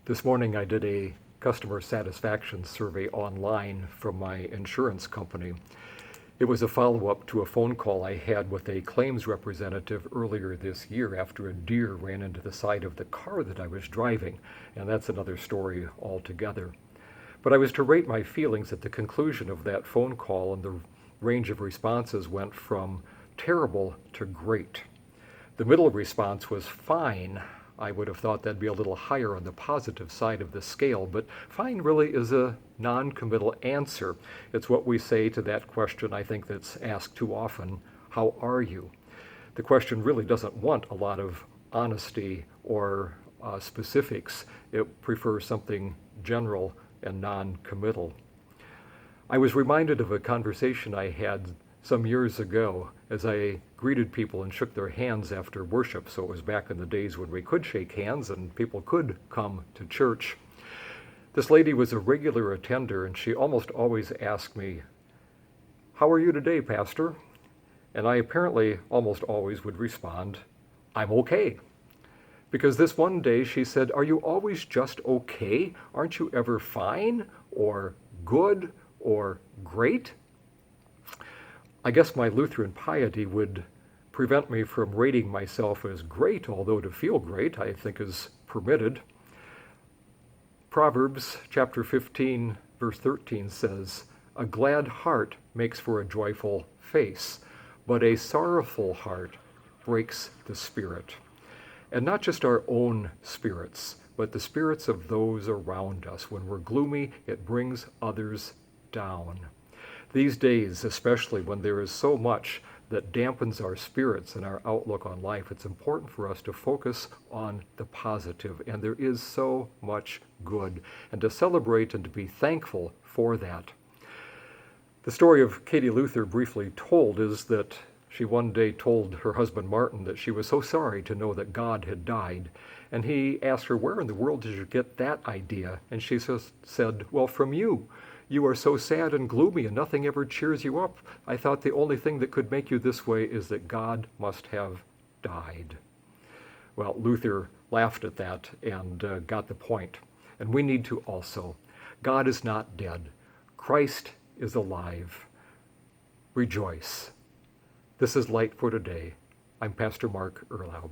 This morning I did a customer satisfaction survey online from my insurance company. It was a follow-up to a phone call I had with a claims representative earlier this year after a deer ran into the side of the car that I was driving, and that's another story altogether. But I was to rate my feelings at the conclusion of that phone call, and the range of responses went from terrible to great. The middle response was fine. I would have thought that'd be a little higher on the positive side of the scale, but fine really is a non-committal answer. It's what we say to that question, I think, that's asked too often: how are you? The question really doesn't want a lot of honesty or specifics. It prefers something general and non-committal. I was reminded of a conversation I had some years ago as I greeted people and shook their hands after worship. So it was back in the days when we could shake hands and people could come to church. This lady was a regular attender, and she almost always asked me, "How are you today, Pastor?" And I apparently almost always would respond, "I'm okay." Because this one day she said, "Are you always just okay? Aren't you ever fine or good or great?" I guess my Lutheran piety would prevent me from rating myself as great, although to feel great I think is permitted. Proverbs chapter 15, verse 13 says, "A glad heart makes for a joyful face, but a sorrowful heart breaks the spirit." And not just our own spirits, but the spirits of those around us. When we're gloomy, it brings others down. These days, especially when there is so much that dampens our spirits and our outlook on life, it's important for us to focus on the positive, and there is so much good, and to celebrate and to be thankful for that. The story of Katie Luther, briefly told, is that she one day told her husband Martin that she was so sorry to know that God had died. And he asked her, "Where in the world did you get that idea?" And she said, "Well, from you. You are so sad and gloomy and nothing ever cheers you up. I thought the only thing that could make you this way is that God must have died." Well, Luther laughed at that and got the point. And we need to also. God is not dead. Christ is alive. Rejoice. This is Light for Today. I'm Pastor Mark Erlaub.